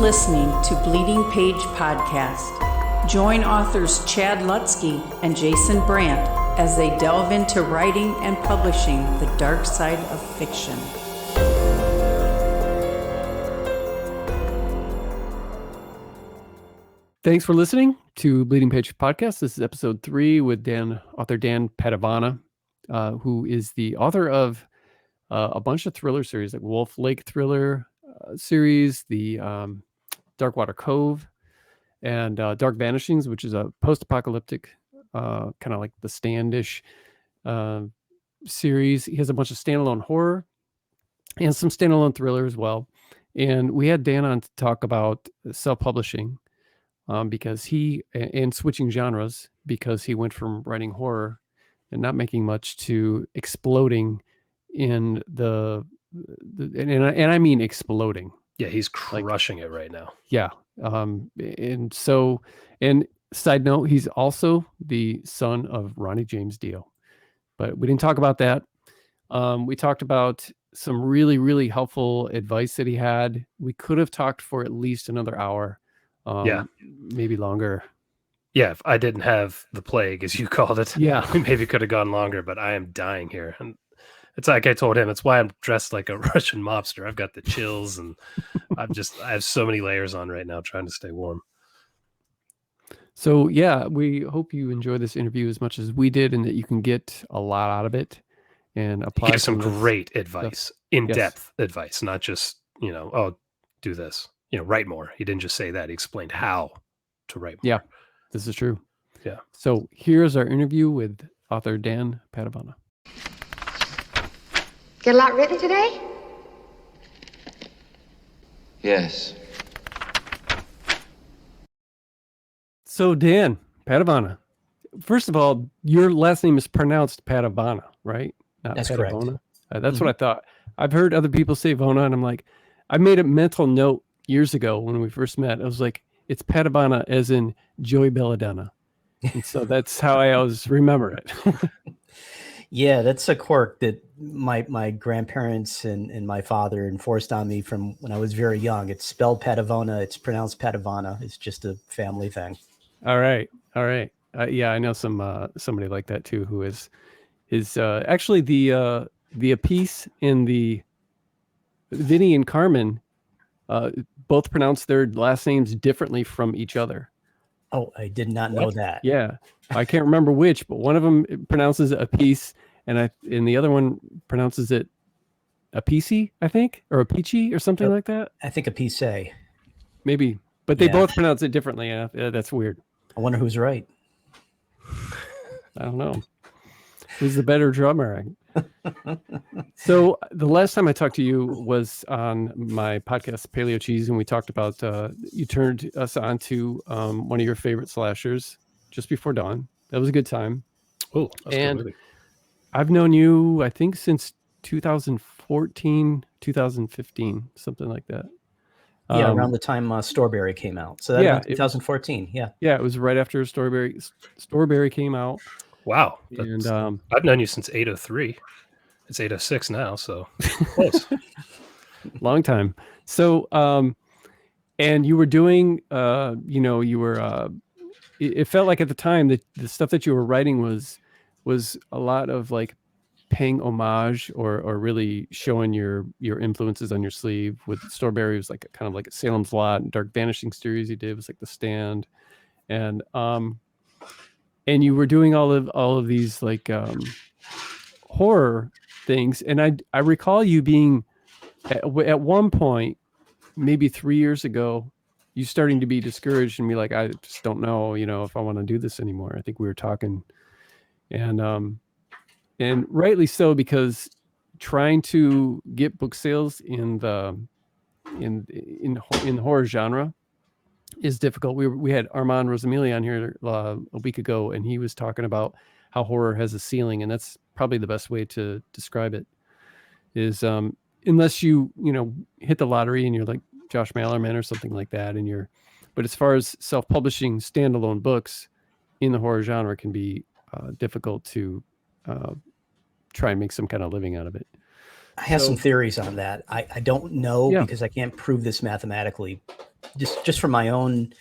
listening to Bleeding Page Podcast. Join authors Chad Lutsky and Jason Brandt as they delve into writing and publishing the dark side of fiction. Thanks for listening to Bleeding Page Podcast. This is episode 3 with author Dan Padavona, who is the author of a bunch of thriller series, like Wolf Lake thriller series, the Darkwater Cove, and Dark Vanishings, which is a post-apocalyptic, kind of like the Stand-ish series. He has a bunch of standalone horror and some standalone thriller as well. And we had Dan on to talk about self-publishing. Because and switching genres, because he went from writing horror and not making much to exploding in and I mean exploding. Yeah, he's crushing it right now. Yeah. And side note, he's also the son of Ronnie James Dio. But we didn't talk about that. We talked about some really, really helpful advice that he had. We could have talked for at least another hour. Maybe longer. Yeah, if I didn't have the plague, as you called it, we maybe could have gone longer, but I am dying here. And it's like I told him, it's why I'm dressed like a Russian mobster. I've got the chills and I have so many layers on right now trying to stay warm. So yeah, we hope you enjoy this interview as much as we did and that you can get a lot out of it and apply. Give some great advice, in-depth advice, not just, do this. Write more. He didn't just say that. He explained how to write more. Yeah, this is true. Yeah. So here's our interview with author Dan Padavona. Get a lot written today? Yes. So Dan Padavona, first of all, your last name is pronounced Padavona, right? Not That's Padavona. correct. That's what I thought. I've heard other people say Vona, and I'm like, I made a mental note years ago when we first met. I was like, it's Padavona as in Joey Belladonna. And so that's how I always remember it. Yeah, that's a quirk that my grandparents and my father enforced on me from when I was very young. It's spelled Padavona. It's pronounced Padavona. It's just a family thing. All right. Yeah, I know somebody like that too, who is actually the piece in the Vinny and Carmen both pronounce their last names differently from each other. Oh, I did not know that. Yeah, I can't remember which, but one of them pronounces a piece, and the other one pronounces it a piecey, I think, or a peachy, or something like that. I think a piece. Maybe, but they both pronounce it differently. That's weird. I wonder who's right. I don't know. Who's the better drummer? So the last time I talked to you was on my podcast, Paleo Cheese, and we talked about you turned us on to one of your favorite slashers, Just Before Dawn. That was a good time. Oh, and I've known you, I think, since 2014, 2015, something like that. Yeah, around the time Strawberry came out. So that was 2014. Yeah, it was right after Strawberry came out. Wow. And I've known you since 803. It's 806 now, so close. Long time. So, and you were doing, it felt like at the time that the stuff that you were writing was a lot of like paying homage or really showing your influences on your sleeve. With Strawberry, it was like kind of like a Salem's Lot, and Dark Vanishing series you did was like The Stand. And you were doing all of these like horror things, and I recall you being at one point, maybe 3 years ago, you starting to be discouraged and be like, I just don't know, if I want to do this anymore. I think we were talking, and rightly so, because trying to get book sales in the horror genre is difficult. We had Armand Rosamili on here a week ago, and he was talking about how horror has a ceiling, and that's probably the best way to describe it. Is unless you hit the lottery and you're like Josh Malerman or something like that, but as far as self-publishing standalone books in the horror genre can be difficult to try and make some kind of living out of it. I have some theories on that. I don't know because I can't prove this mathematically. Just from my own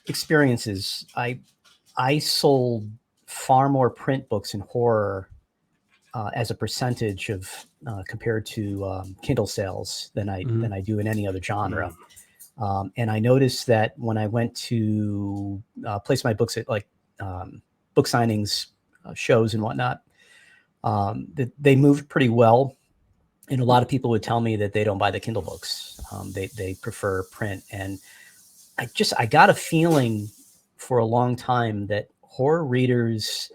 experiences, I sold far more print books in horror as a percentage of compared to Kindle sales than I do in any other genre. And I noticed that when I went to place my books at like book signings, shows and whatnot, that they moved pretty well. And a lot of people would tell me that they don't buy the Kindle books. They prefer print. And I got a feeling for a long time that horror readers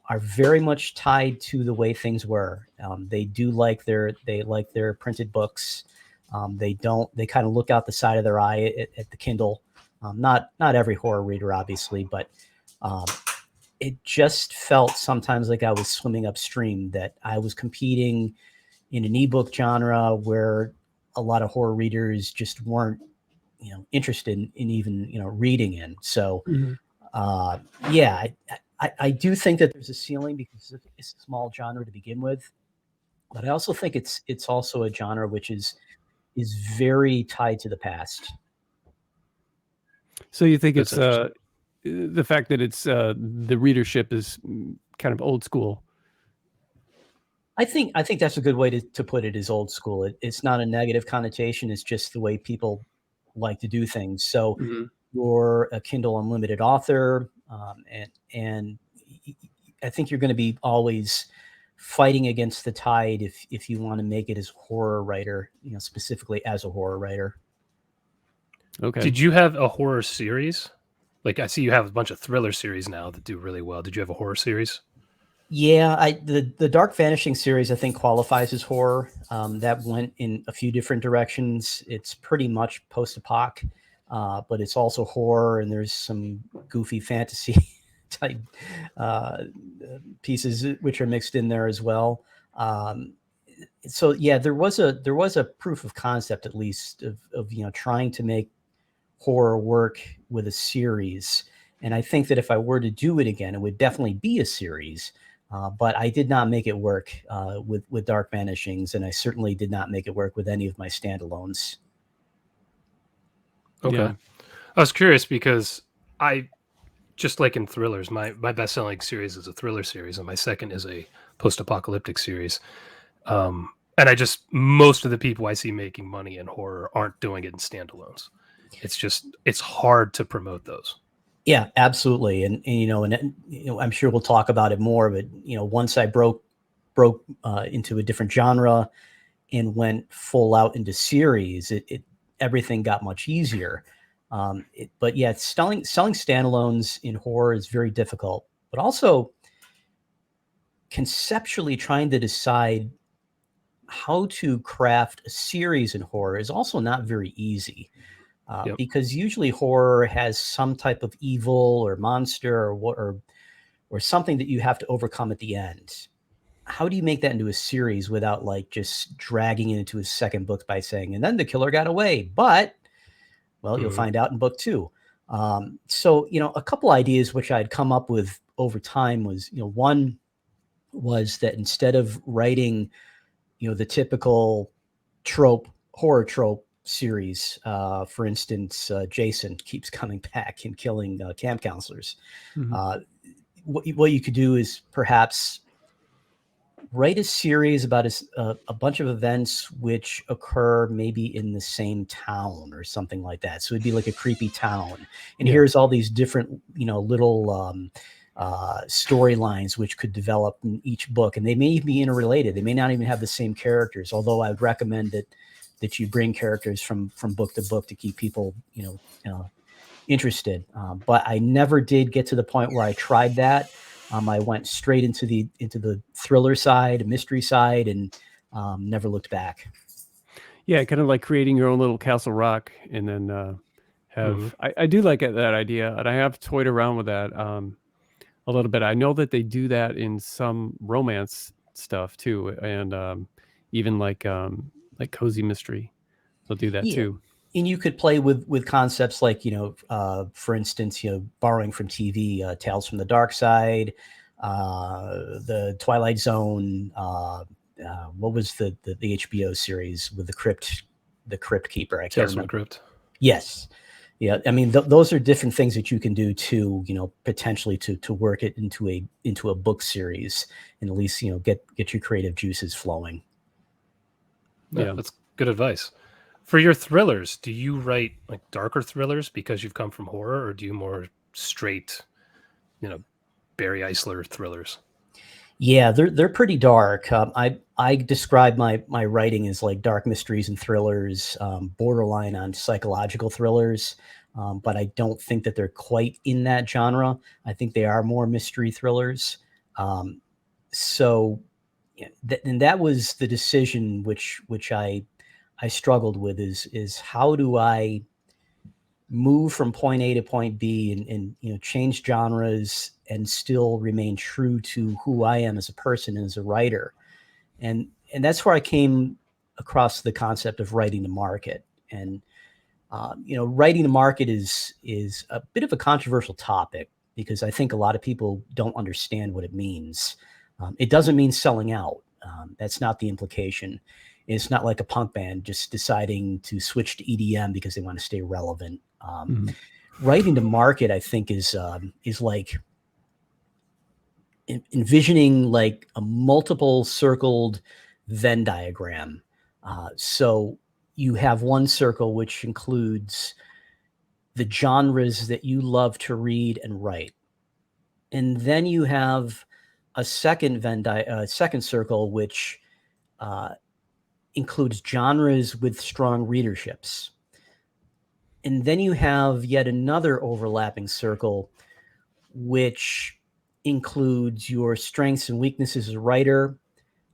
are very much tied to the way things were. They like their printed books. They kind of look out the side of their eye at the Kindle. Not every horror reader, obviously, but it just felt sometimes like I was swimming upstream, that I was competing in an ebook genre where a lot of horror readers just weren't, interested in even, reading in. So, I do think that there's a ceiling because it's a small genre to begin with, but I also think it's also a genre which is very tied to the past. So you think it's the fact that it's the readership is kind of old school? I think that's a good way to put it, is old school. It's not a negative connotation. It's just the way people like to do things. So you're a Kindle Unlimited author, and I think you're going to be always fighting against the tide if you want to make it as a horror writer, specifically as a horror writer. Okay. Did you have a horror series? Like, I see you have a bunch of thriller series now that do really well. Did you have a horror series? Yeah, the Dark Vanishing series, I think, qualifies as horror. That went in a few different directions. It's pretty much post-apoc, but it's also horror, and there's some goofy fantasy type pieces which are mixed in there as well. So yeah, there was a proof of concept, at least, of trying to make horror work with a series. And I think that if I were to do it again, it would definitely be a series. But I did not make it work with Dark Vanishings, and I certainly did not make it work with any of my standalones. Okay. Yeah. I was curious because I, just like in thrillers, my best-selling series is a thriller series, and my second is a post-apocalyptic series. And most of the people I see making money in horror aren't doing it in standalones. It's hard to promote those. Yeah, absolutely. And I'm sure we'll talk about it more, but once I broke into a different genre and went full out into series, everything got much easier. But yeah, selling standalones in horror is very difficult, but also conceptually trying to decide how to craft a series in horror is also not very easy. Because usually horror has some type of evil or monster or something that you have to overcome at the end. How do you make that into a series without just dragging it into a second book by saying, and then the killer got away, but you'll find out in book 2. So, a couple ideas which I'd come up with over time was, one was that instead of writing, the typical horror trope series, for instance, Jason keeps coming back and killing camp counselors. What you could do is perhaps write a series about a bunch of events which occur maybe in the same town or something like that. So it'd be like a creepy town, and here's all these different little storylines which could develop in each book, and they may even be interrelated. They may not even have the same characters, although I would recommend that you bring characters from book to book to keep people, interested. But I never did get to the point where I tried that. I went straight into the thriller side, mystery side, and never looked back. Yeah, kind of like creating your own little Castle Rock, and then have. I do like that idea, and I have toyed around with that a little bit. I know that they do that in some romance stuff too, and even like cozy mystery, they'll do that too. And you could play with concepts like, for instance, borrowing from TV, Tales from the Dark Side, the Twilight Zone, what was the HBO series with the Crypt Keeper? I can't Tales from remember. the Crypt. Yes. Yeah. I mean, those are different things that you can do to, potentially to work it into a book series and at least, get your creative juices flowing. Yeah, that's good advice. For your thrillers, do you write like darker thrillers because you've come from horror, or do you more straight, Barry Eisler thrillers? Yeah, they're pretty dark. I describe my writing as like dark mysteries and thrillers, borderline on psychological thrillers. But I don't think that they're quite in that genre. I think they are more mystery thrillers. So, and that was the decision which I struggled with is how do I move from point A to point B and change genres and still remain true to who I am as a person and as a writer. And that's where I came across the concept of writing to market. And writing to market is a bit of a controversial topic because I think a lot of people don't understand what it means. It doesn't mean selling out. That's not the implication. It's not like a punk band just deciding to switch to EDM because they want to stay relevant. Writing to market, I think, is like envisioning like a multiple circled Venn diagram. So you have one circle which includes the genres that you love to read and write, and then you have a second second circle which includes genres with strong readerships. And then you have yet another overlapping circle, which includes your strengths and weaknesses as a writer.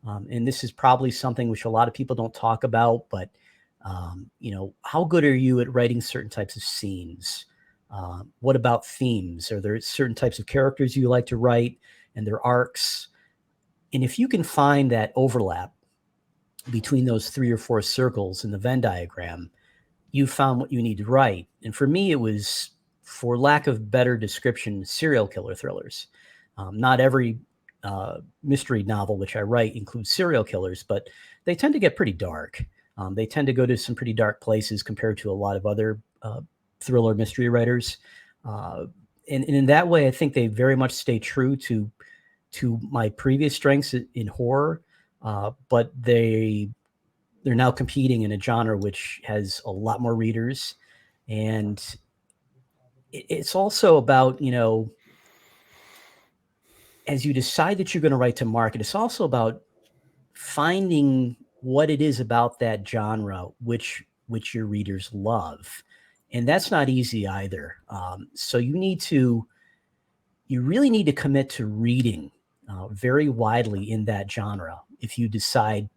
And this is probably something which a lot of people don't talk about, but, how good are you at writing certain types of scenes? What about themes? Are there certain types of characters you like to write and their arcs? And if you can find that overlap between those 3 or 4 circles in the Venn diagram, you found what you need to write. And for me, it was, for lack of better description, serial killer thrillers. Not every mystery novel which I write includes serial killers, but they tend to get pretty dark. They tend to go to some pretty dark places compared to a lot of other thriller mystery writers. And in that way, I think they very much stay true to my previous strengths in horror, but they're now competing in a genre which has a lot more readers. And it's also about, as you decide that you're going to write to market, it's also about finding what it is about that genre which your readers love. And that's not easy either. So you really need to commit to reading very widely in that genre. If you decide,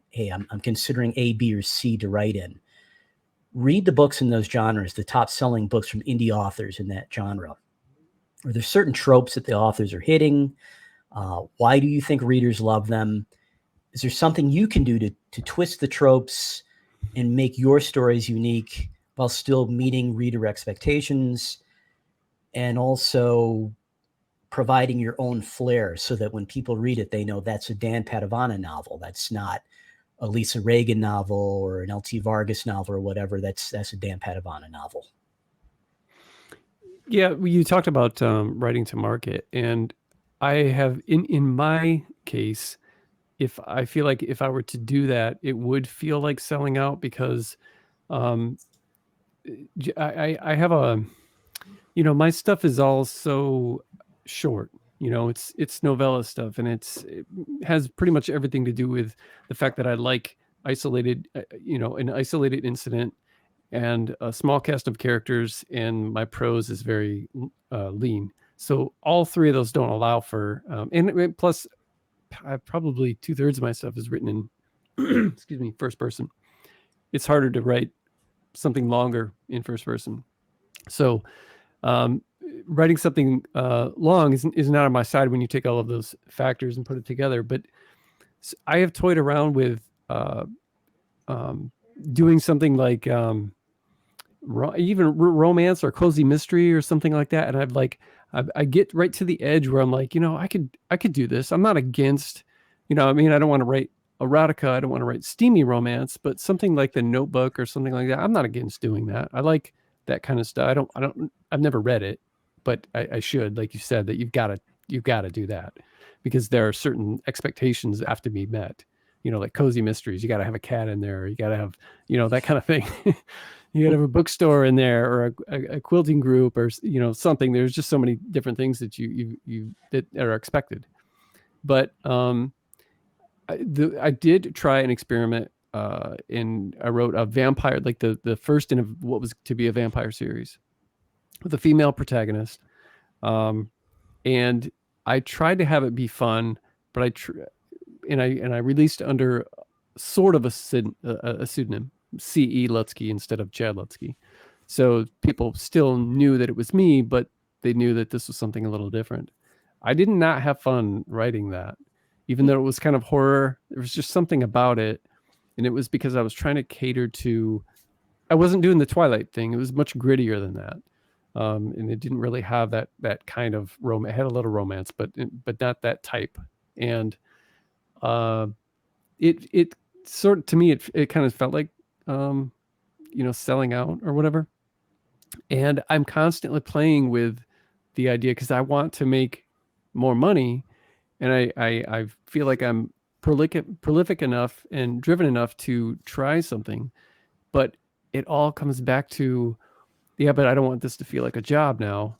hey, I'm considering A, B, or C to write in, read the books in those genres, the top selling books from indie authors in that genre. Are there certain tropes that the authors are hitting? Why do you think readers love them? Is there something you can do to twist the tropes and make your stories unique while still meeting reader expectations, and also providing your own flair so that when people read it, they know that's a Dan Padavona novel. That's not a Lisa Reagan novel or an L.T. Vargas novel or whatever. That's a Dan Padavona novel. Yeah, you talked about writing to market, and I have in my case, if I feel like if I were to do that, it would feel like selling out because I have my stuff is all so short. It's novella stuff, and it has pretty much everything to do with the fact that I like isolated, an isolated incident and a small cast of characters, and my prose is very lean. So all 3 of those don't allow for, and plus probably 2/3 of my stuff is written in, excuse me, first person. It's harder to write something longer in first person. So writing something long is not on my side when you take all of those factors and put it together. But I have toyed around with doing something like even romance or cozy mystery or something like that. And I get right to the edge where I'm like, I could do this. I'm not against, I don't want to write erotica. I don't want to write steamy romance, but something like The Notebook or something like that. I'm not against doing that. I like that kind of stuff. I've never read it, but I should, like you said, that you've got to do that, because there are certain expectations that have to be met. Like cozy mysteries, you got to have a cat in there. You got to have, that kind of thing. You got to have a bookstore in there, or a quilting group, or something. There's just so many different things that you that are expected. But I did try an experiment. I wrote a vampire, like the first in what was to be a vampire series, with a female protagonist. And I tried to have it be fun, but I released under sort of a pseudonym, C.E. Lutsky instead of Chad Lutsky. So people still knew that it was me, but they knew that this was something a little different. I did not have fun writing that, even though it was kind of horror. There was just something about it. And it was because I was trying to cater to, I wasn't doing the Twilight thing. It was much grittier than that. And it didn't really have that kind of romance. It had a little romance, but not that type. And it sort of, to me, it kind of felt like, selling out or whatever. And I'm constantly playing with the idea, because I want to make more money. And I feel like I'm prolific enough and driven enough to try something, but it all comes back to, but I don't want this to feel like a job now.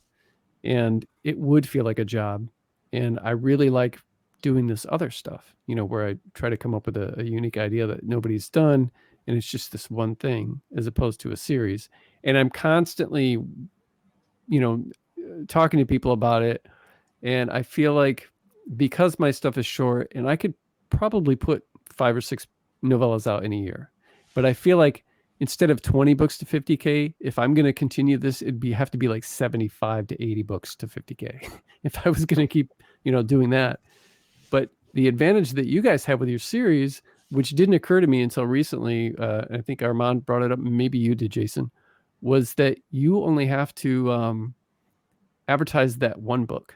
And it would feel like a job. And I really like doing this other stuff, where I try to come up with a unique idea that nobody's done. And it's just this one thing, as opposed to a series. And I'm constantly, talking to people about it. And I feel like, because my stuff is short, and I could probably put 5 or 6 novellas out in a year, but I feel like instead of 20 books to 50K, if I'm going to continue this, have to be like 75 to 80 books to 50K if I was going to keep, doing that. But the advantage that you guys have with your series, which didn't occur to me until recently, I think Armand brought it up, maybe you did, Jason, was that you only have to advertise that one book.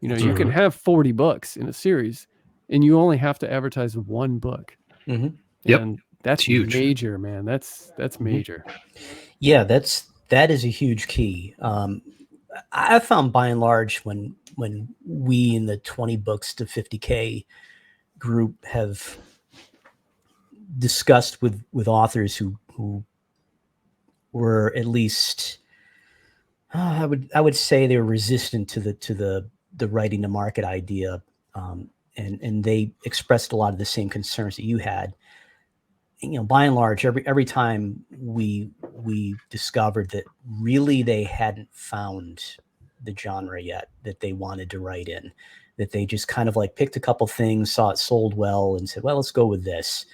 You can have 40 books in a series, and you only have to advertise one book. Mm-hmm. Yep. And that's huge, major, man. That's major. Yeah, that is a huge key. I found, by and large, when we in the 20 books to 50K group have discussed with authors who were at least, I would say they were resistant to the writing to market idea, and they expressed a lot of the same concerns that you had. By and large, every time we discovered that really they hadn't found the genre yet that they wanted to write in, that they just kind of like picked a couple things, saw it sold well, and said, well, let's go with this.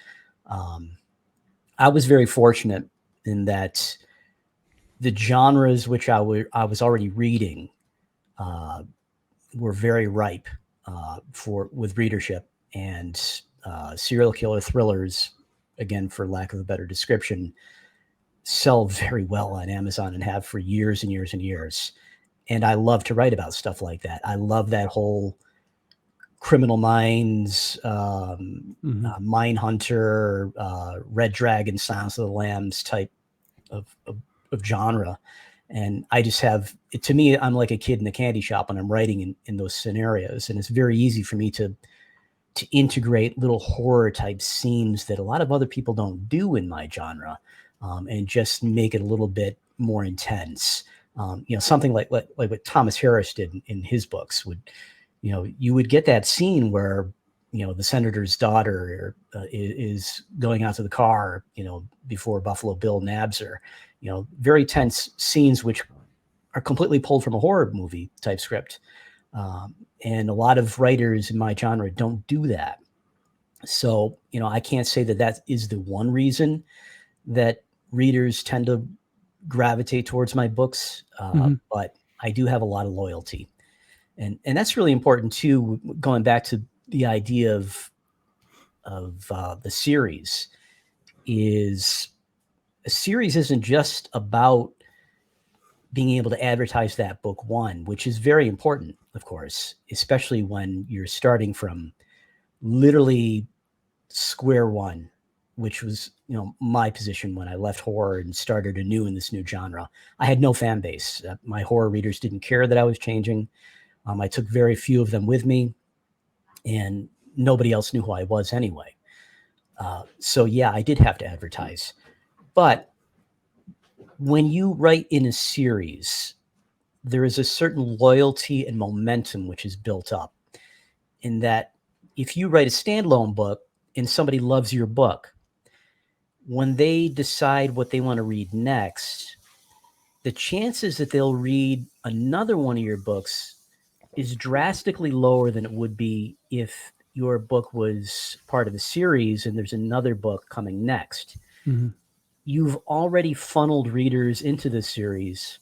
I was very fortunate in that the genres which I was already reading were very ripe with readership, and serial killer thrillers, again, for lack of a better description, sell very well on Amazon and have for years and years and years. And I love to write about stuff like that. I love that whole Criminal Minds, Mindhunter, Red Dragon, Silence of the Lambs type of genre. And I just have, to me, I'm like a kid in a candy shop when I'm writing in those scenarios. And it's very easy for me to integrate little horror type scenes that a lot of other people don't do in my genre, and just make it a little bit more intense. Something like what Thomas Harris did in his books would, you would get that scene where, the senator's daughter is going out to the car, before Buffalo Bill nabs her, very tense scenes, which are completely pulled from a horror movie type script. And a lot of writers in my genre don't do that. So, I can't say that is the one reason that readers tend to gravitate towards my books. But I do have a lot of loyalty. And that's really important too, going back to the idea of the series. Is a series isn't just about being able to advertise that book one, which is very important, of course, especially when you're starting from literally square one, which was, my position when I left horror and started anew in this new genre. I had no fan base. My horror readers didn't care that I was changing. I took very few of them with me, and nobody else knew who I was anyway. So yeah, I did have to advertise. But when you write in a series, there is a certain loyalty and momentum which is built up, in that if you write a standalone book and somebody loves your book, when they decide what they want to read next, the chances that they'll read another one of your books is drastically lower than it would be if your book was part of a series and there's another book coming next. Mm-hmm. You've already funneled readers into the series.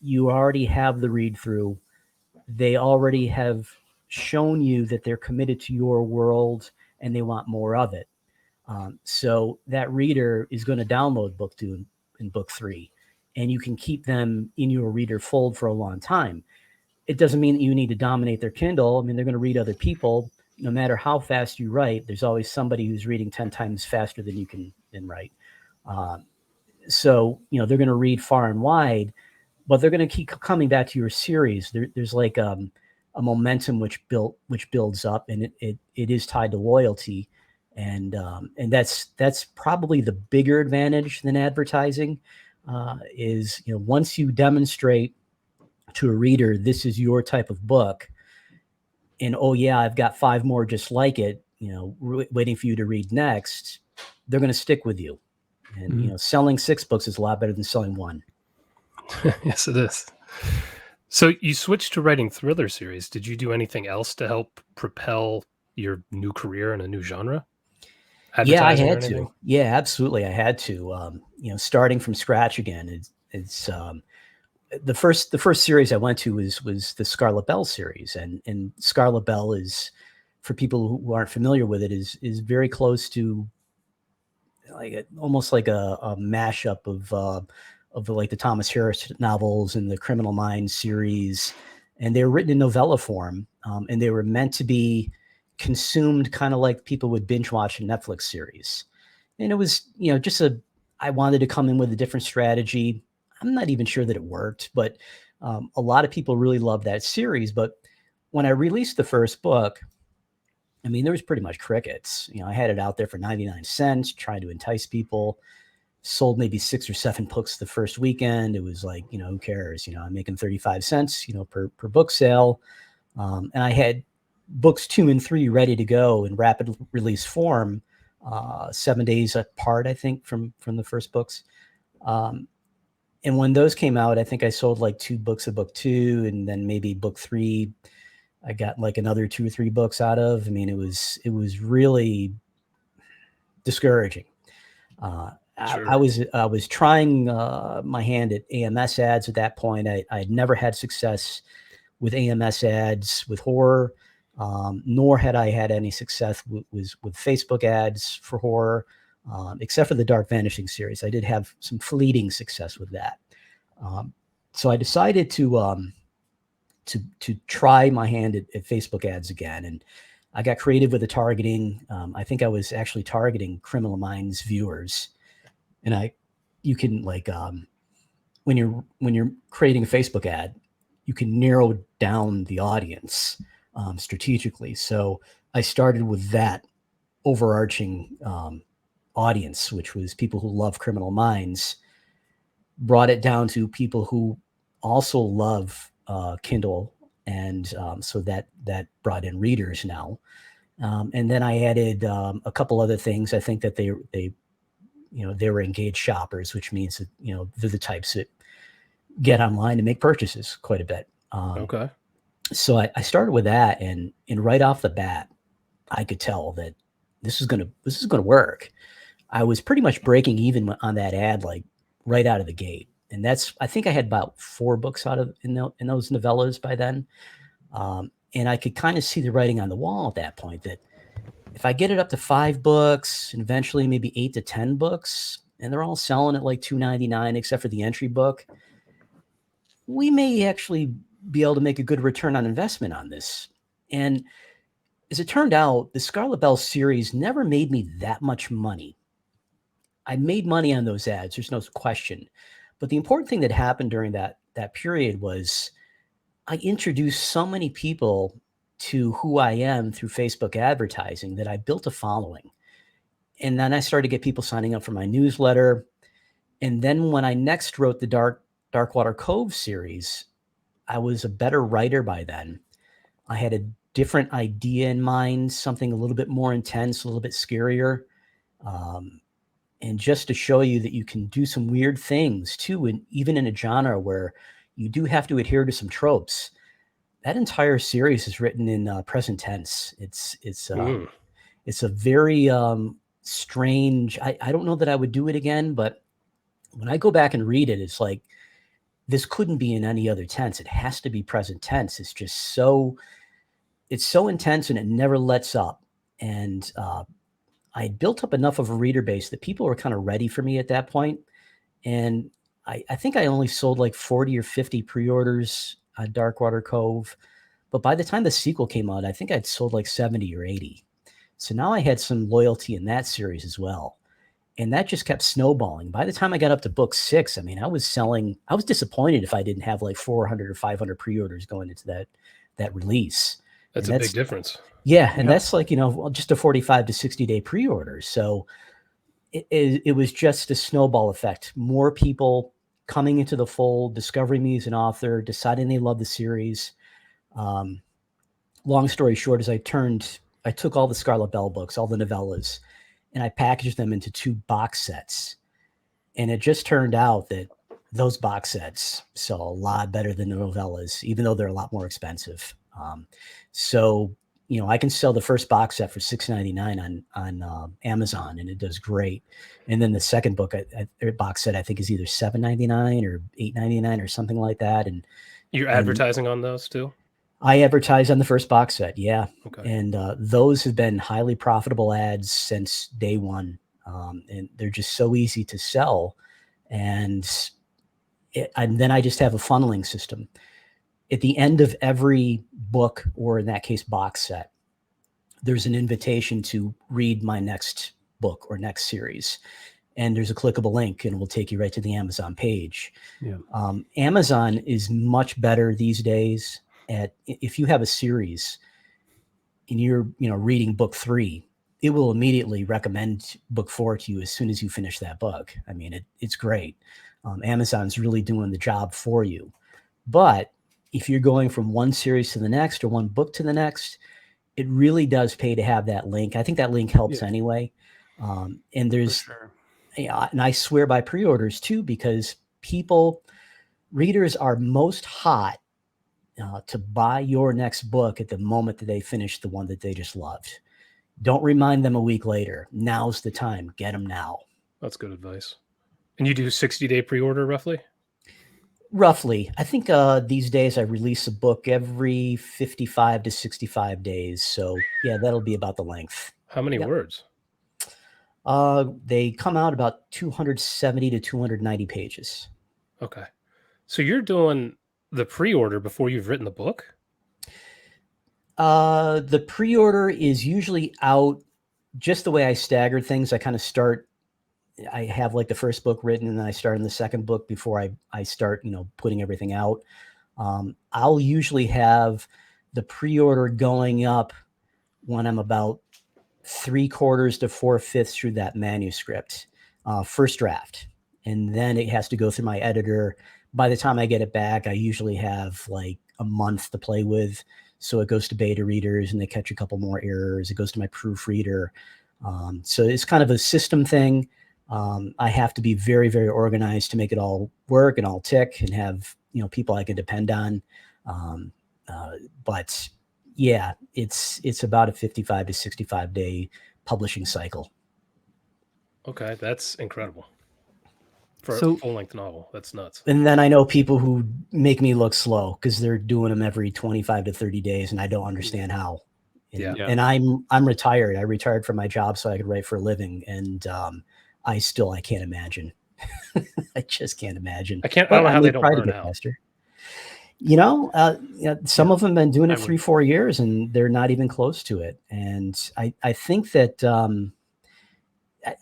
You already have the read through. They already have shown you that they're committed to your world and they want more of it. So that reader is going to download book 2 and book 3, and you can keep them in your reader fold for a long time. It doesn't mean that you need to dominate their Kindle. I mean, they're going to read other people. No matter how fast you write, there's always somebody who's reading 10 times faster than you can write. So, they're going to read far and wide, but they're going to keep coming back to your series. There's like a momentum which builds up, and it is tied to loyalty. And that's probably the bigger advantage than advertising, is, once you demonstrate to a reader, this is your type of book, and oh yeah, I've got 5 more just like it, waiting for you to read next, they're going to stick with you. And selling 6 books is a lot better than selling 1. Yes, it is. So you switched to writing thriller series. Did you do anything else to help propel your new career in a new genre? Yeah, I had to. Yeah, absolutely, I had to. Starting from scratch again. It's the first series I went to was the Scarlet Bell series, and Scarlet Bell is, for people who aren't familiar with it, is very close to almost like a mashup of the Thomas Harris novels and the Criminal Minds series, and they were written in novella form, and they were meant to be consumed kind of like people would binge watch a Netflix series. And it was, I wanted to come in with a different strategy. I'm not even sure that it worked, but a lot of people really loved that series. But when I released the first book, I mean, there was pretty much crickets. I had it out there for 99 cents, trying to entice people. Sold maybe 6 or 7 books the first weekend. It was like, who cares? I'm making 35 cents, per book sale. And I had books 2 and 3 ready to go in rapid release form, 7 days apart, I think, from the first books. And when those came out, I think I sold like 2 books of book 2, and then maybe book 3, I got like another 2 or 3 books out of. I mean, it was really discouraging. Sure. I was trying my hand at AMS ads at that point. I had never had success with AMS ads with horror, nor had I had any success with Facebook ads for horror, except for the Dark Vanishing series. I did have some fleeting success with that. So I decided to try my hand at Facebook ads again, and I got creative with the targeting. I think I was actually targeting Criminal Minds viewers. And you can when you're creating a Facebook ad, you can narrow down the audience strategically. So I started with that overarching audience, which was people who love Criminal Minds, brought it down to people who also love Kindle. And so that brought in readers now. And then I added a couple other things. I think that they were engaged shoppers, which means that, they're the types that get online and make purchases quite a bit. Okay. So I started with that, and right off the bat, I could tell that this is gonna work. I was pretty much breaking even on that ad, like right out of the gate. And I think I had about 4 books out of in those novellas by then. And I could kind of see the writing on the wall at that point, that if I get it up to 5 books and eventually maybe 8 to 10 books, and they're all selling at like $2.99, except for the entry book, we may actually be able to make a good return on investment on this. And as it turned out, the Scarlet Bell series never made me that much money. I made money on those ads, there's no question. But the important thing that happened during that period was I introduced so many people to who I am through Facebook advertising that I built a following. And then I started to get people signing up for my newsletter. And then when I next wrote the Darkwater Cove series, I was a better writer by then. I had a different idea in mind, something a little bit more intense, a little bit scarier. And just to show you that you can do some weird things too, and even in a genre where you do have to adhere to some tropes. That entire series is written in present tense. It's a very strange. I don't know that I would do it again, but when I go back and read it, it's like this couldn't be in any other tense. It has to be present tense. It's just so intense and it never lets up. And I built up enough of a reader base that people were kind of ready for me at that point. And I think I only sold like 40 or 50 pre-orders on Darkwater Cove. But by the time the sequel came out, I think I'd sold like 70 or 80. So now I had some loyalty in that series as well. And that just kept snowballing. By the time I got up to book 6, I mean, I was disappointed if I didn't have like 400 or 500 pre-orders going into that release. That's a big difference. Yeah. And that's like, just a 45 to 60 day pre-order. So it was just a snowball effect. More people coming into the fold, discovering me as an author, deciding they love the series. Long story short, I took all the Scarlet Bell books, all the novellas, and I packaged them into 2 box sets. And it just turned out that those box sets sell a lot better than the novellas, even though they're a lot more expensive. So I can sell the first box set for $6.99 on Amazon, and it does great. And then the second box set, I think, is either $7.99 or $8.99 or something like that. And you're advertising on those too? I advertise on the first box set, yeah. Okay. And those have been highly profitable ads since day one, and they're just so easy to sell. And then I just have a funneling system. At the end of every book, or in that case, box set, there's an invitation to read my next book or next series. And there's a clickable link and it will take you right to the Amazon page. Yeah. Amazon is much better these days if you have a series and you're, reading book 3, it will immediately recommend book 4 to you as soon as you finish that book. I mean, it's great. Amazon's really doing the job for you. But if you're going from one series to the next or one book to the next, it really does pay to have that link. I think that link helps anyway. And there's, and I swear by pre-orders too, because readers are most hot to buy your next book at the moment that they finish the one that they just loved. Don't remind them a week later. Now's the time. Get them now. That's good advice. And you do 60-day pre-order roughly? Roughly. I think these days I release a book every 55 to 65 days. So yeah, that'll be about the length. How many words? They come out about 270 to 290 pages. Okay. So you're doing the pre-order before you've written the book? The pre-order is usually out just the way I stagger things. I kind of I have like the first book written and then I start in the second book before I start, putting everything out. I'll usually have the pre-order going up when I'm about 3/4 to 4/5 through that manuscript, first draft. And then it has to go through my editor. By the time I get it back, I usually have like a month to play with. So it goes to beta readers and they catch a couple more errors. It goes to my proofreader. So it's kind of a system thing. I have to be very, very organized to make it all work and all tick and have, people I can depend on. But yeah, it's about a 55 to 65 day publishing cycle. Okay. That's incredible. For a full-length novel. That's nuts. And then I know people who make me look slow because they're doing them every 25 to 30 days and I don't understand how. And I'm retired. I retired from my job so I could write for a living. And I can't imagine. I just can't imagine. I don't know how they don't burn out. Some of them have been doing it 3-4 years and they're not even close to it. And I think that,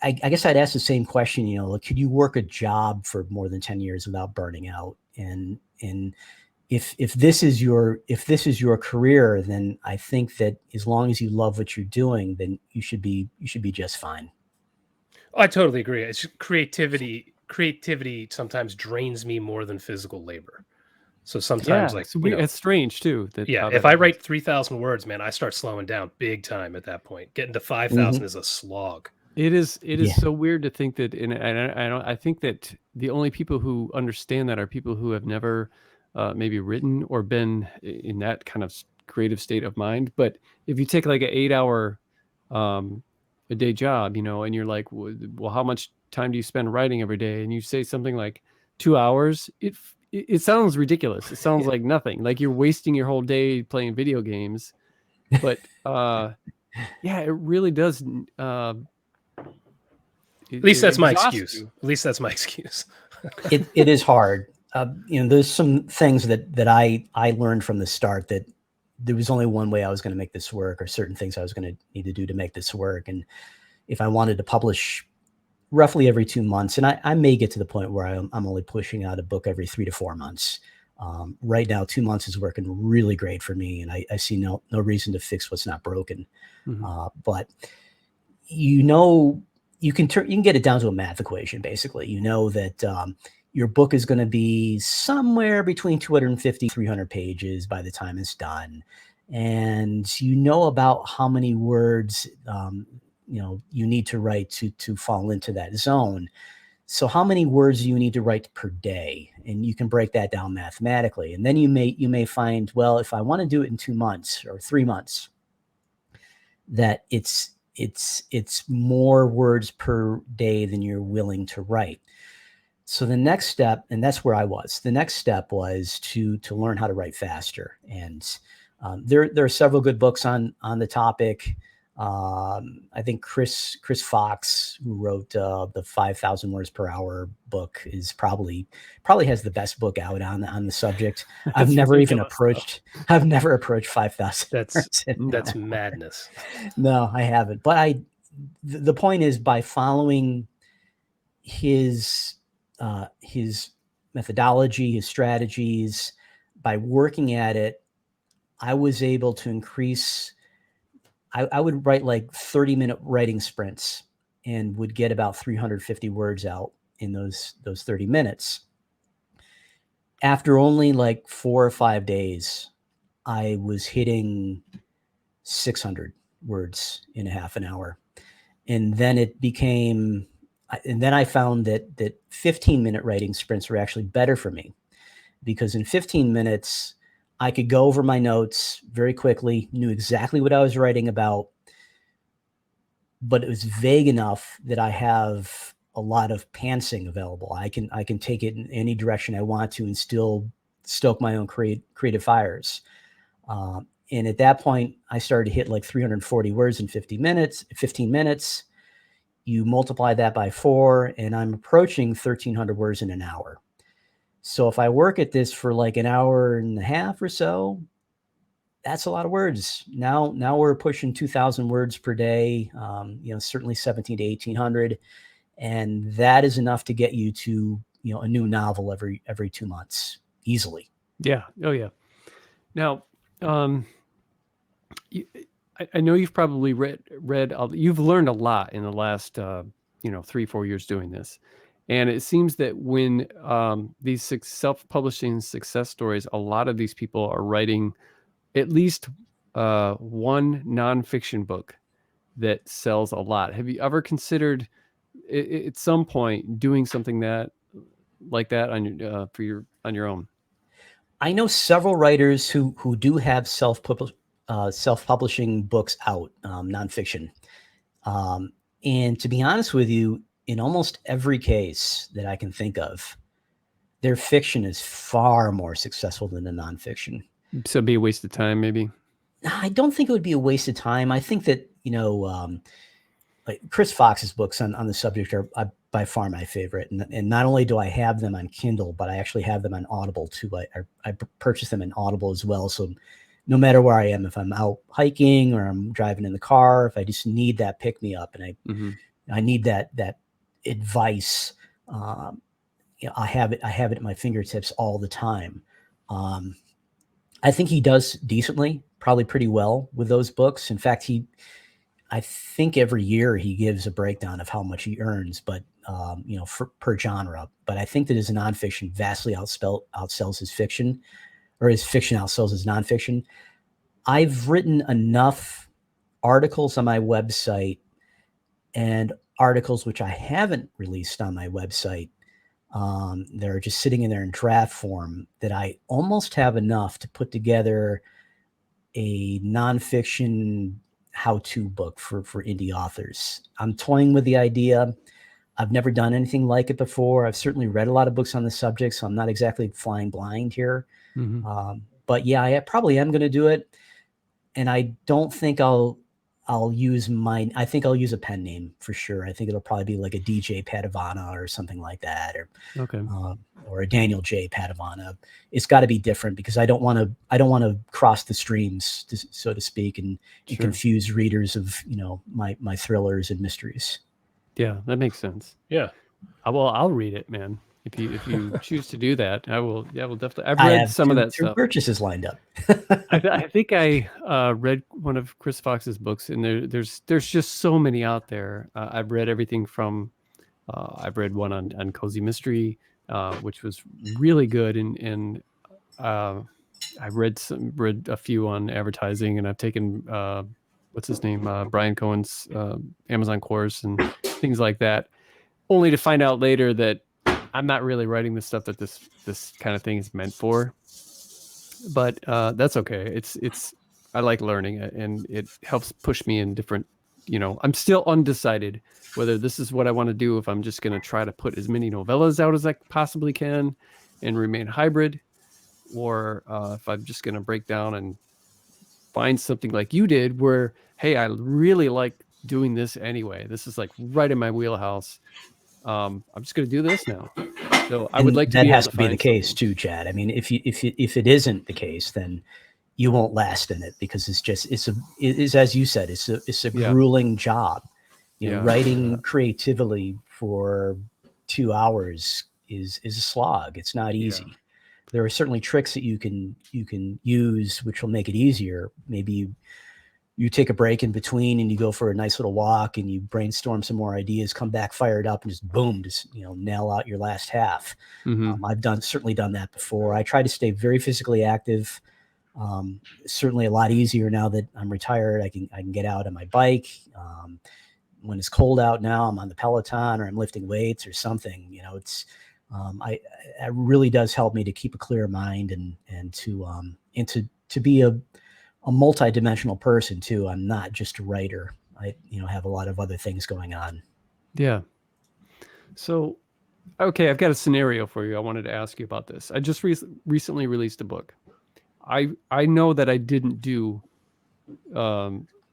I guess I'd ask the same question, could you work a job for more than 10 years without burning out? And if this is your career, then I think that as long as you love what you're doing, then you should be just fine. I totally agree. It's creativity sometimes drains me more than physical labor. So sometimes it's strange too. If I write 3,000 words, man, I start slowing down big time at that point. Getting to 5,000 is a slog. It is so weird to think that, and I think that the only people who understand that are people who have never maybe written or been in that kind of creative state of mind. But if you take like an 8-hour a day job, and you're like, well, how much time do you spend writing every day? And you say something like 2 hours, it sounds ridiculous. It sounds like nothing, like you're wasting your whole day playing video games. But it really does. At least that's my excuse. At least that's my excuse. It is hard. There's some things that I learned from the start, that there was only one way I was going to make this work, or certain things I was going to need to do to make this work. And if I wanted to publish roughly every 2 months, and I may get to the point where I'm only pushing out a book every 3 to 4 months. Right now, 2 months is working really great for me, and I see no reason to fix what's not broken. But you can get it down to a math equation. Basically, that your book is going to be somewhere between 250, 300 pages by the time it's done. And about how many words, you need to write to fall into that zone. So how many words do you need to write per day? And you can break that down mathematically. And then you may find, well, if I want to do it in 2 months or 3 months, that it's more words per day than you're willing to write. So the next step, and that's where I was, the next step was to learn how to write faster. And there are several good books on the topic. I think Chris Fox, who wrote the 5,000 words per hour book, is probably has the best book out on the subject. I've never approached 5,000. That's madness. No, I haven't. But the point is, by following his methodology, his strategies, by working at it, I was able to increase. I would write like 30-minute writing sprints and would get about 350 words out in those 30 minutes. After only like 4 or 5 days, I was hitting 600 words in a half an hour. And then I found that 15-minute writing sprints were actually better for me, because in 15 minutes, I could go over my notes very quickly, knew exactly what I was writing about, but it was vague enough that I have a lot of pantsing available. I can take it in any direction I want to and still stoke my own creative fires. And at that point, I started to hit like 340 words in 15 minutes. You multiply that by 4, and I'm approaching 1,300 words in an hour. So if I work at this for like an hour and a half or so, that's a lot of words. Now we're pushing 2,000 words per day, certainly 1,700 to 1,800. And that is enough to get you to, a new novel every 2 months easily. Yeah. Oh yeah. Now, I know you've probably read, you've learned a lot in the last, 3-4 years doing this. And it seems that when these self-publishing success stories, a lot of these people are writing at least one nonfiction book that sells a lot. Have you ever considered at some point doing something like that on your own? I know several writers who do have self-publishing books out, nonfiction. And to be honest with you, in almost every case that I can think of, their fiction is far more successful than the nonfiction. So it'd be a waste of time, maybe? I don't think it would be a waste of time. I think that, like Chris Fox's books on the subject are by far my favorite. And not only do I have them on Kindle, but I actually have them on Audible too. I purchased them in Audible as well. So no matter where I am, if I'm out hiking or I'm driving in the car, if I just need that pick me up and I need that advice, I have it at my fingertips all the time. I think he does decently, probably pretty well with those books. In fact, I think every year he gives a breakdown of how much he earns, but per genre. But I think that his nonfiction vastly outsells his fiction, or his fiction outsells his nonfiction. I've written enough articles on my website and articles which I haven't released on my website. They're just sitting in there in draft form that I almost have enough to put together a nonfiction how-to book for indie authors. I'm toying with the idea. I've never done anything like it before. I've certainly read a lot of books on the subject, so I'm not exactly flying blind here. But yeah, I probably am going to do it. And I don't think I'll use mine. I think I'll use a pen name for sure. I think it'll probably be like a DJ Padavona or something like that, or a Daniel J Padavona. It's got to be different because I don't want to cross the streams, so to speak, and confuse readers of my thrillers and mysteries. Yeah, that makes sense. Yeah. I'll read it, man. If you choose to do that, I will. Yeah, we'll definitely. I've read some of that two stuff. purchases lined up. I think I read one of Chris Fox's books, and there's just so many out there. I've read everything from. I've read one on cozy mystery, which was really good, and I read a few on advertising, and I've taken what's his name, Brian Cohen's Amazon course and things like that, only to find out later that I'm not really writing the stuff that this kind of thing is meant for. But that's okay. It's I like learning, and it helps push me in different. I'm still undecided whether this is what I want to do. If I'm just going to try to put as many novellas out as I possibly can and remain hybrid, or if I'm just going to break down and find something like you did, where hey, I really like doing this anyway. This is like right in my wheelhouse. I'm just going to do this now. So I would like to. That has to be the case too, Chad. I mean, if it isn't the case, then you won't last in it because it's as you said, it's a grueling job. Writing creatively for 2 hours is a slog. It's not easy. Yeah. There are certainly tricks that you can use which will make it easier. Maybe you take a break in between and you go for a nice little walk and you brainstorm some more ideas, come back fired up and just boom, nail out your last half. I've certainly done that before. I try to stay very physically active. Certainly a lot easier now that I'm retired. I can get out on my bike. When it's cold out now, I'm on the Peloton or I'm lifting weights or something. It really does help me to keep a clear mind and to be a multi-dimensional person too. I'm not just a writer. I have a lot of other things going on. Yeah. So, okay, I've got a scenario for you. I wanted to ask you about this. I just recently released a book. I know that I didn't do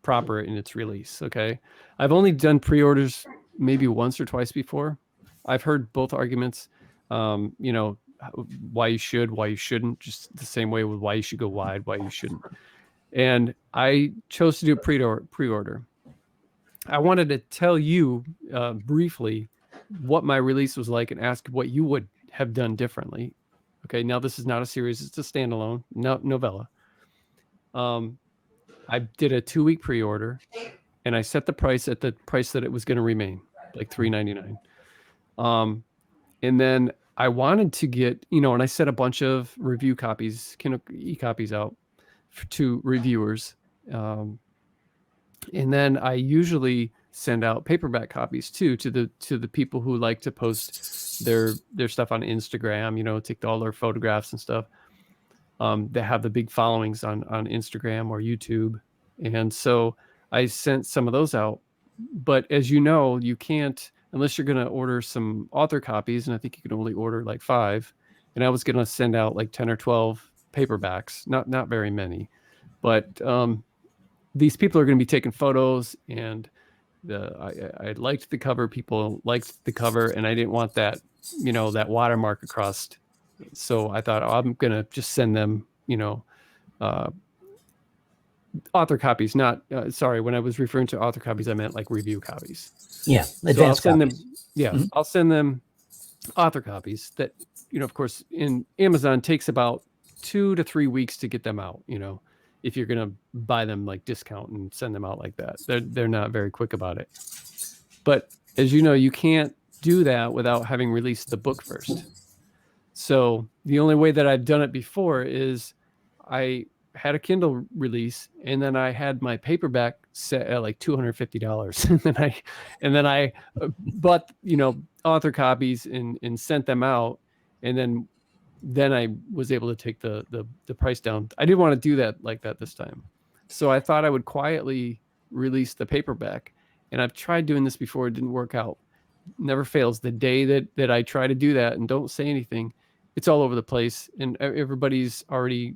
proper in its release. Okay. I've only done pre-orders maybe once or twice before. I've heard both arguments, why you should, why you shouldn't, just the same way with why you should go wide, why you shouldn't. And I chose to do pre-order. I wanted to tell you briefly what my release was like and ask what you would have done differently. Okay, now this is not a series; it's a standalone novella. I did a 2-week pre-order, and I set the price at the price that it was going to remain, like $3.99. And then I wanted to get, and I set a bunch of review copies, e-copies out to reviewers. And then I usually send out paperback copies too to the people who like to post their stuff on Instagram, take all their photographs and stuff. That have the big followings on Instagram or YouTube. And so I sent some of those out. But as you know, you can't, unless you're going to order some author copies, and I think you can only order like 5. And I was going to send out like 10 or 12 paperbacks, not very many. But these people are going to be taking photos and I liked the cover. People liked the cover, and I didn't want that, that watermark across. So I thought, I'm gonna just send them, author copies. Not sorry, when I was referring to author copies, I meant like review copies. Yeah, advanced copies. Them. Yeah, mm-hmm. I'll send them author copies that, of course, in Amazon takes about 2 to 3 weeks to get them out. If you're gonna buy them like discount and send them out like that, they're not very quick about it. But as you know, you can't do that without having released the book first. So the only way that I've done it before is I had a Kindle release, and then I had my paperback set at like $250, and then I bought author copies and sent them out, and then I was able to take the price down. I didn't want to do that like that this time, so I thought I would quietly release the paperback. And I've tried doing this before; it didn't work out. Never fails. The day that I try to do that and don't say anything, it's all over the place, and everybody's already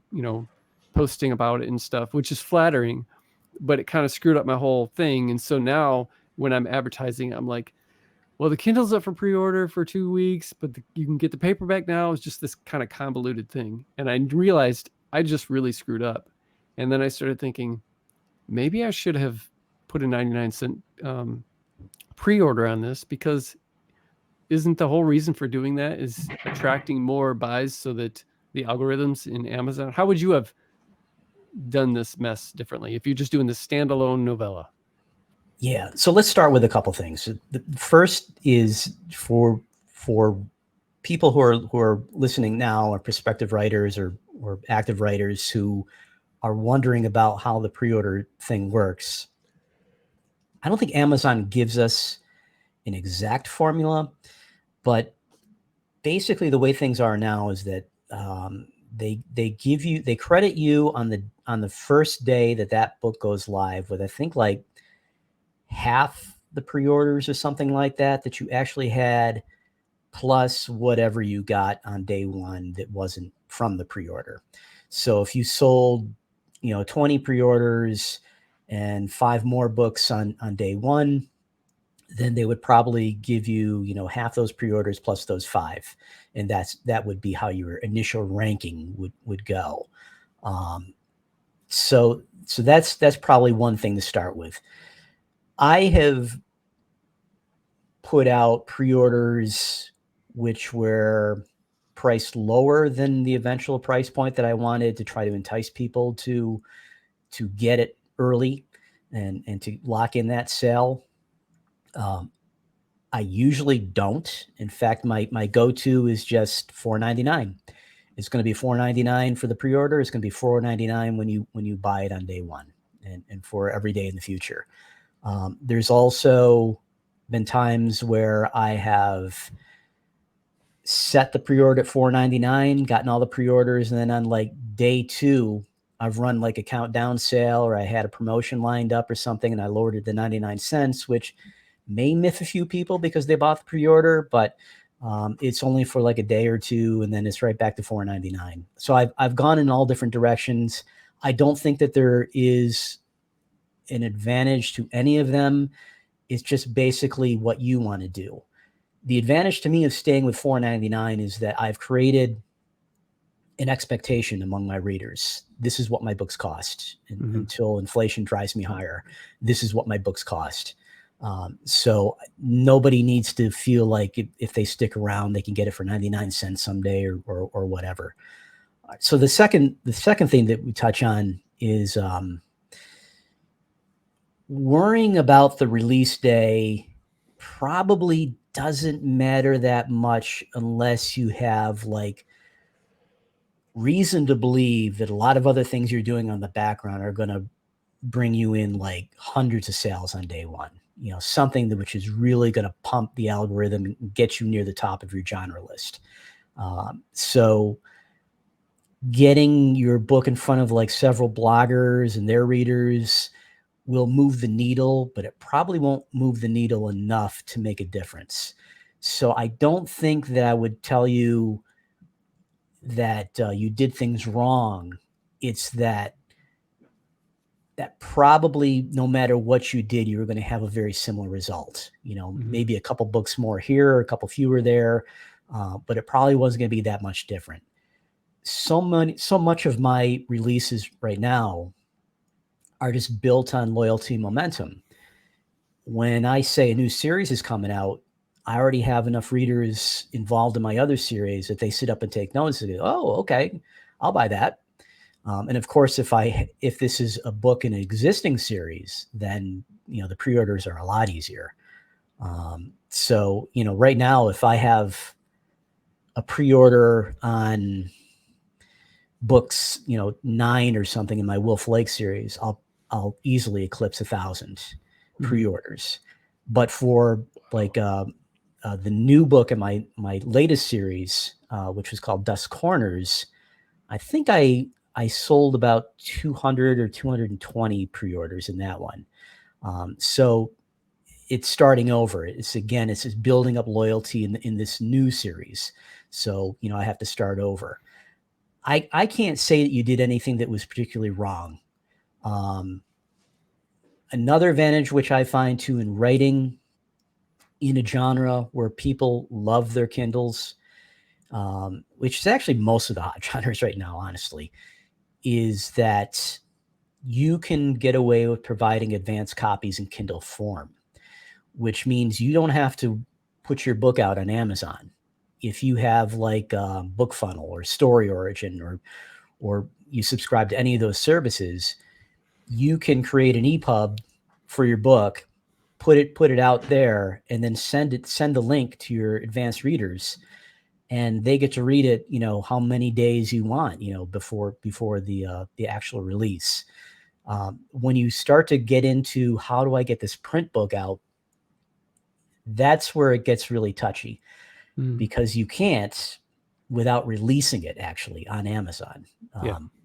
posting about it and stuff, which is flattering, but it kind of screwed up my whole thing. And so now when I'm advertising, I'm like, well, the Kindle's up for pre-order for 2 weeks, but you can get the paperback now. It's just this kind of convoluted thing. And I realized I just really screwed up. And then I started thinking, maybe I should have put a 99-cent pre-order on this, because isn't the whole reason for doing that is attracting more buys so that the algorithms in Amazon? How would you have done this mess differently if you're just doing this standalone novella? Yeah. So let's start with a couple things. The first is for people who are listening now, or prospective writers or active writers who are wondering about how the pre-order thing works. I don't think Amazon gives us an exact formula, but basically the way things are now is that they credit you on the first day that book goes live with, I think, like half the pre-orders or something like that you actually had, plus whatever you got on day one that wasn't from the pre-order. So if you sold 20 pre-orders and 5 more books on day one, then they would probably give you, half those pre-orders plus those 5. And that would be how your initial ranking would go. So that's probably one thing to start with. I have put out pre-orders which were priced lower than the eventual price point that I wanted, to try to entice people to get it early and to lock in that sale. I usually don't. In fact, my go-to is just $4.99. It's going to be $4.99 for the pre-order. It's going to be $4.99 when you buy it on day one, and for every day in the future. There's also been times where I have set the pre-order at $4.99, gotten all the pre-orders, and then on like day 2, I've run like a countdown sale, or I had a promotion lined up or something, and I lowered it to 99 cents, which may miff a few people because they bought the pre-order, but it's only for like a day or two, and then it's right back to $4.99. So I've gone in all different directions. I don't think that there is an advantage to any of them. It's just basically what you want to do. The advantage to me of staying with $4.99 is that I've created an expectation among my readers. This is what my books cost until inflation drives me higher. This is what my books cost. So nobody needs to feel like if they stick around, they can get it for 99 cents someday or whatever. So the second thing that we touch on is worrying about the release day probably doesn't matter that much unless you have like reason to believe that a lot of other things you're doing on the background are going to bring you in like hundreds of sales on day one. Something which is really going to pump the algorithm and get you near the top of your genre list. So getting your book in front of like several bloggers and their readers will move the needle, but it probably won't move the needle enough to make a difference. So I don't think that I would tell you that you did things wrong. It's that that probably no matter what you did, you were going to have a very similar result. Maybe a couple books more here, a couple fewer there, but it probably wasn't going to be that much different. So much of my releases right now are just built on loyalty and momentum. When I say a new series is coming out, I already have enough readers involved in my other series that they sit up and take notes and go, oh, okay, I'll buy that. And of course, if this is a book in an existing series, then, the pre-orders are a lot easier. So, right now, if I have a pre-order on books, 9 or something in my Wolf Lake series, I'll easily eclipse 1,000 pre-orders. But for like the new book in my latest series, which was called Dust Corners, I think I sold about 200 or 220 pre-orders in that one. So it's starting over. It's just building up loyalty in this new series. So, I have to start over. I can't say that you did anything that was particularly wrong. Another advantage which I find too in writing in a genre where people love their Kindles, which is actually most of the hot genres right now, honestly, is that you can get away with providing advanced copies in Kindle form, which means you don't have to put your book out on Amazon. If you have like Book Funnel or Story Origin or you subscribe to any of those services, you can create an EPUB for your book, put it out there, and then send the link to your advanced readers, and they get to read it, how many days you want, before the actual release. When you start to get into how do I get this print book out, that's where it gets really touchy, because you can't without releasing it actually on Amazon.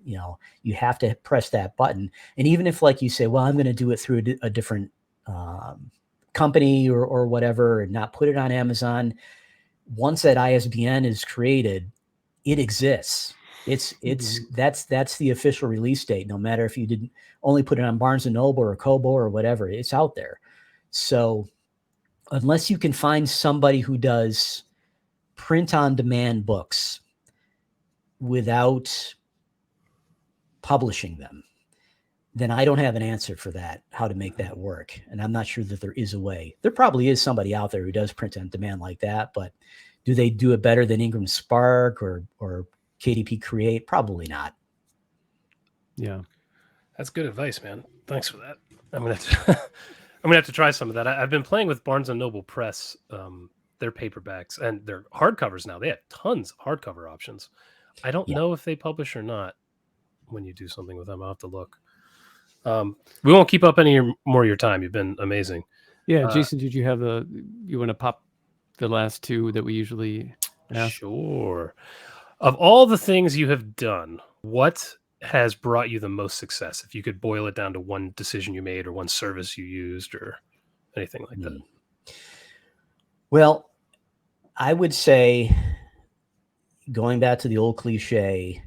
You have to press that button. And even if, like you say, well, I'm going to do it through a different company or whatever, and not put it on Amazon, once that ISBN is created, it exists. That's the official release date. No matter if you didn't only put it on Barnes and Noble or Kobo or whatever, it's out there. So unless you can find somebody who does print on demand books without publishing them, then I don't have an answer for that, how to make that work. And I'm not sure that there is a way. There probably is somebody out there who does print on demand like that, but do they do it better than Ingram Spark or KDP Create? Probably not. Yeah. That's good advice, man. Thanks for that. I'm gonna have to try some of that. I've been playing with Barnes and Noble Press, their paperbacks and their hardcovers now. They have tons of hardcover options. I don't know if they publish or not when you do something with them. I'll have to look. We won't keep up any more of your time. You've been amazing. Yeah, Jason, did you have you want to pop the last two that we usually ask? Sure. Of all the things you have done, what has brought you the most success? If you could boil it down to one decision you made or one service you used or anything like that. Well, I would say, going back to the old cliche,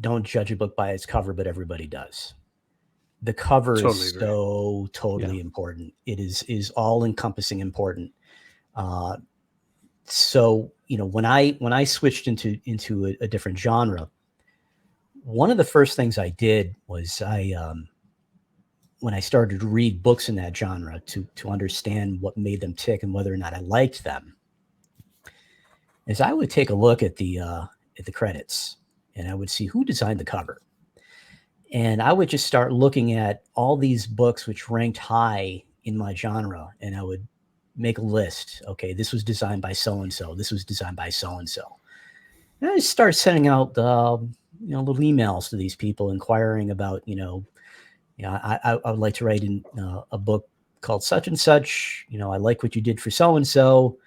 don't judge a book by its cover, but everybody does. The cover is so totally important. It is all encompassing important. So, when I switched into a different genre, one of the first things I did was when I started to read books in that genre to understand what made them tick and whether or not I liked them, is I would take a look at the credits, and I would see who designed the cover. And I would just start looking at all these books which ranked high in my genre, and I would make a list. Okay, this was designed by so-and-so. This was designed by so-and-so. And I just start sending out little emails to these people inquiring about, I would like to write in a book called such and such. I like what you did for so-and-so.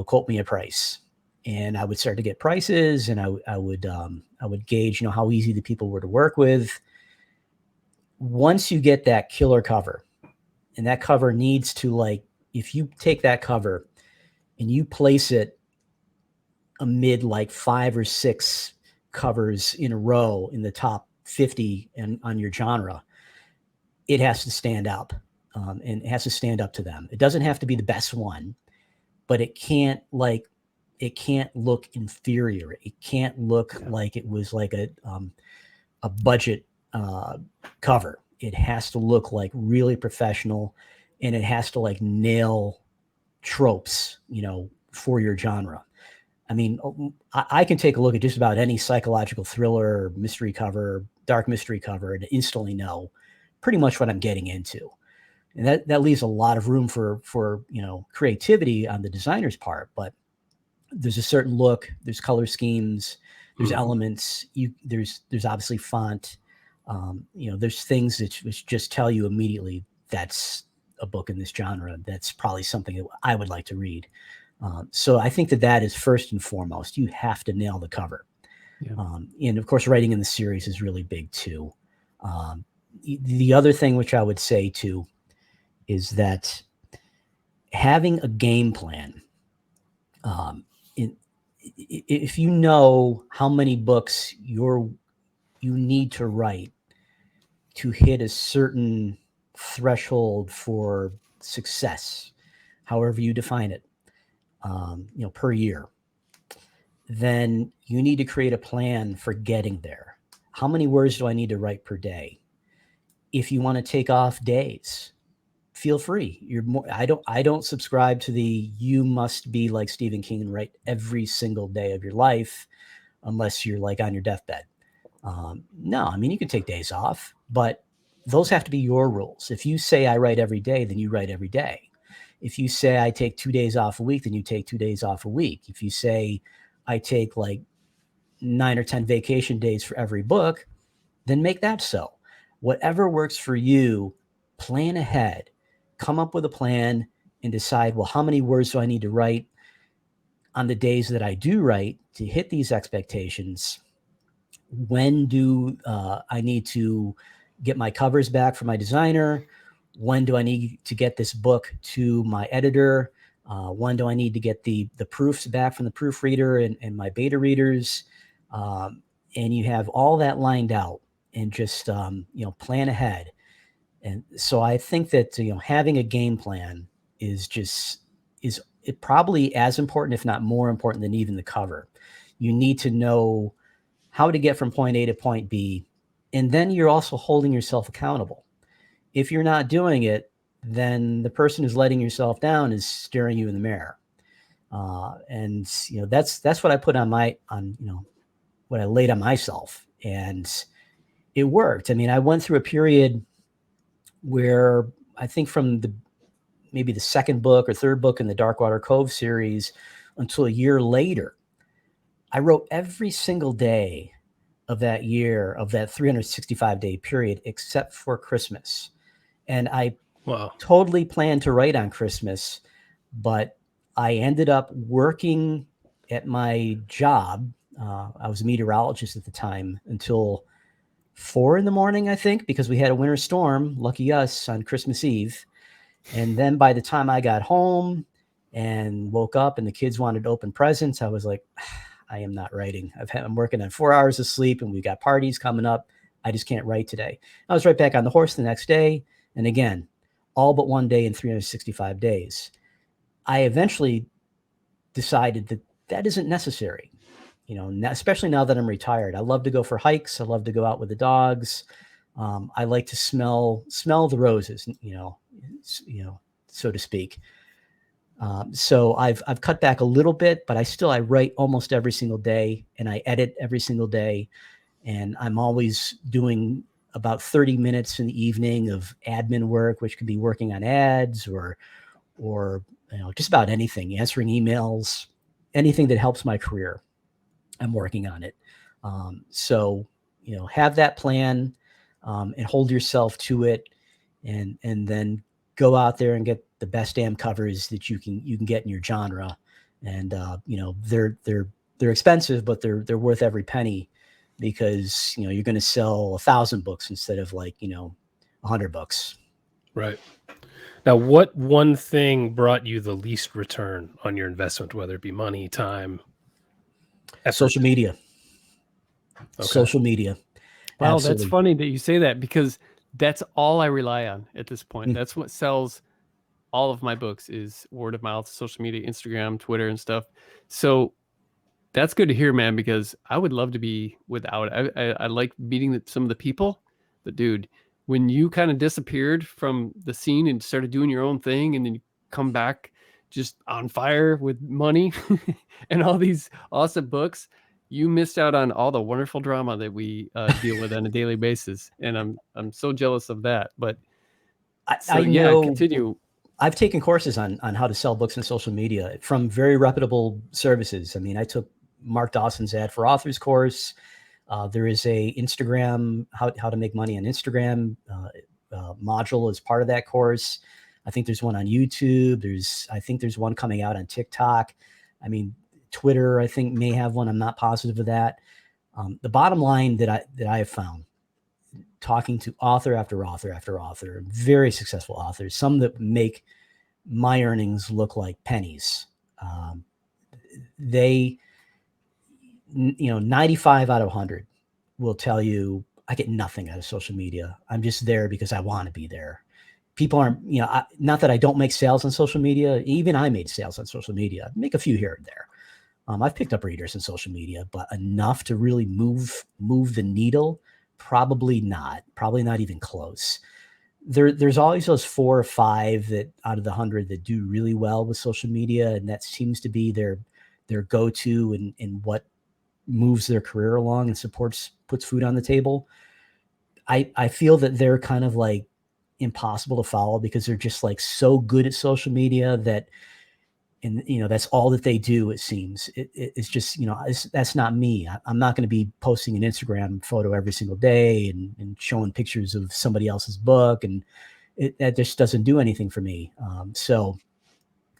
Quote me a price. And I would start to get prices, and I would gauge, how easy the people were to work with. Once you get that killer cover, and that cover needs to, if you take that cover and you place it amid 5 or 6 covers in a row in the top 50 and on your genre, it has to stand up, and it has to stand up to them. It doesn't have to be the best one, but it can't look inferior. It can't look like it was like a budget cover. It has to look like really professional, and it has to like nail tropes, for your genre. I mean, I can take a look at just about any psychological thriller, mystery cover, dark mystery cover, and instantly know pretty much what I'm getting into. And that leaves a lot of room for creativity on the designer's part. But there's a certain look, there's color schemes, there's elements, there's obviously font. There's things which just tell you immediately that's a book in this genre. That's probably something that I would like to read. So I think that is first and foremost. You have to nail the cover. Yeah. And of course, writing in the series is really big too. The other thing which I would say too is that having a game plan, if you know how many books you need to write to hit a certain threshold for success, however you define it, per year, then you need to create a plan for getting there. How many words do I need to write per day? If you want to take off days, feel free. I don't subscribe to you must be like Stephen King and write every single day of your life unless you're like on your deathbed. No, I mean, you can take days off, but those have to be your rules. If you say I write every day, then you write every day. If you say I take 2 days off a week, then you take 2 days off a week. If you say I take like 9 or 10 vacation days for every book, then make that so. Whatever works for you, plan ahead, come up with a plan and decide, well, how many words do I need to write on the days that I do write to hit these expectations? When do I need to get my covers back from my designer? When do I need to get this book to my editor? When do I need to get the proofs back from the proofreader and my beta readers? And you have all that lined out and just, plan ahead. And so I think that, having a game plan is probably as important, if not more important than even the cover. You need to know how to get from point A to point B. And then you're also holding yourself accountable. If you're not doing it, then the person who's letting yourself down is staring you in the mirror. And that's what I put on what I laid on myself, and it worked. I mean, I went through a period where I think from maybe the second book or third book in the Darkwater Cove series until a year later, I wrote every single day of that year, of that 365-day period, except for Christmas. And I totally planned to write on Christmas, but I ended up working at my job. I was a meteorologist at the time until 4 a.m, I think, because we had a winter storm, lucky us, on Christmas Eve. And then by the time I got home and woke up and the kids wanted to open presents, I was like, I am not writing. I'm working on 4 hours of sleep and we got parties coming up. I just can't write today. I was right back on the horse the next day. And again, all but one day in 365 days. I eventually decided that isn't necessary. Especially now that I'm retired. I love to go for hikes. I love to go out with the dogs. I like to smell the roses, so to speak. So I've cut back a little bit, but I write almost every single day, and I edit every single day. And I'm always doing about 30 minutes in the evening of admin work, which could be working on ads or just about anything, answering emails, anything that helps my career. I'm working on it. So have that plan and hold yourself to it, and then go out there and get the best damn covers that you can get in your genre. And they're expensive, but they're worth every penny, because you're going to sell 1,000 books instead of 100 books. Right. Now, what one thing brought you the least return on your investment, whether it be money, time, effort? Social media. Okay. Social media. Well, Absolutely. that's funny that you say that, because that's all I rely on at this point. That's what sells all of my books, is word of mouth, social media, Instagram, Twitter, and stuff. So that's good to hear, man, because I would love to be without it. I like meeting some of the people, but dude, when you kind of disappeared from the scene and started doing your own thing, and then you come back just on fire with money and all these awesome books, you missed out on all the wonderful drama that we deal with on a daily basis. And I'm so jealous of that. But I know. Continue. I've taken courses on how to sell books on social media from very reputable services. I mean, I took Mark Dawson's Ad for Authors course. There is a Instagram, how to make money on Instagram module as part of that course. I think there's one on YouTube. I think there's one coming out on TikTok. I mean, Twitter, I think, may have one. I'm not positive of that. The bottom line that I have found, talking to author after author after author, very successful authors, some that make my earnings look like pennies. They, 95 out of 100 will tell you, I get nothing out of social media. I'm just there because I want to be there. People aren't, not that I don't make sales on social media. Even I made sales on social media. I make a few here and there. I've picked up readers on social media, but enough to really move the needle, probably not even close. There's always those 4 or 5 that out of the 100 that do really well with social media, and that seems to be their go-to and what moves their career along and puts food on the table. I feel that they're kind of like impossible to follow, because they're just like so good at social media that, and that's all that they do. It seems it's just, that's not me. I'm not going to be posting an Instagram photo every single day and showing pictures of somebody else's book, and that just doesn't do anything for me. So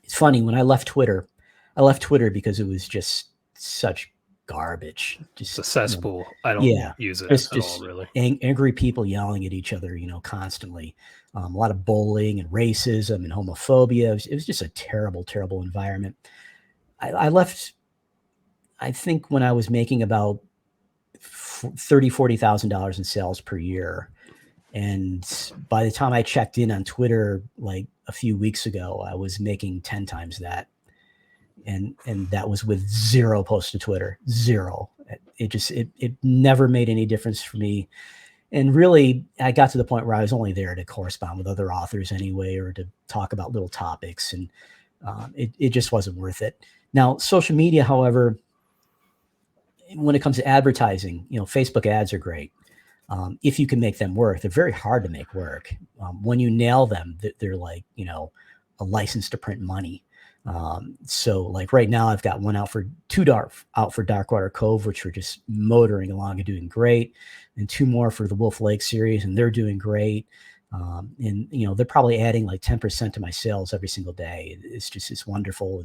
it's funny, when I left Twitter because it was just such garbage. Just it's a cesspool. I don't use it at all, really. Angry people yelling at each other, constantly. A lot of bullying and racism and homophobia. It was just a terrible, terrible environment. I left, I think, when I was making about $30,000-$40,000 in sales per year. And by the time I checked in on Twitter, like a few weeks ago, I was making 10 times that. And that was with 0 posts to Twitter, 0. It never made any difference for me. And really, I got to the point where I was only there to correspond with other authors anyway, or to talk about little topics. And it just wasn't worth it. Now, social media, however, when it comes to advertising, Facebook ads are great. If you can make them work. They're very hard to make work. When you nail them, they're like, a license to print money. So like right now I've got one out for Darkwater Cove, which we're just motoring along and doing great. And 2 more for the Wolf Lake series, and they're doing great. And they're probably adding like 10% to my sales every single day. It's wonderful.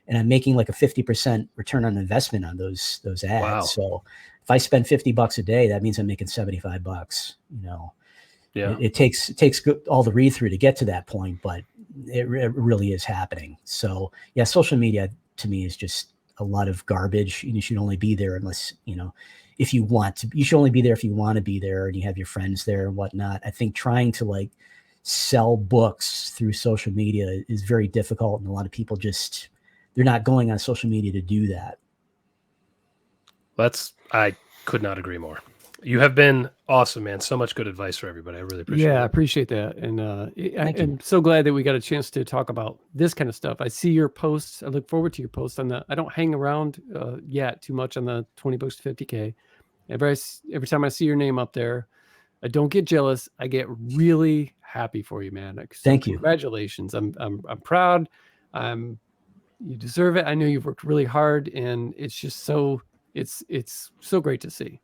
And I'm making like a 50% return on investment on those ads. Wow. So if I spend $50 a day, that means I'm making $75, Yeah. It takes all the read through to get to that point, but it really is happening. So yeah, social media to me is just a lot of garbage. You should only be there unless, if you want to. You should only be there if you want to be there and you have your friends there and whatnot. I think trying to like sell books through social media is very difficult, and a lot of people they're not going on social media to do that. I could not agree more. You have been awesome, man. So much good advice for everybody. I really appreciate it. Yeah, I appreciate that. And I'm so glad that we got a chance to talk about this kind of stuff. I see your posts. I look forward to your posts on I don't hang around yet too much on the 20 books to 50K. Every time I see your name up there, I don't get jealous. I get really happy for you, man. So thank you. Congratulations. I'm proud. You deserve it. I know you've worked really hard, and it's just it's so great to see.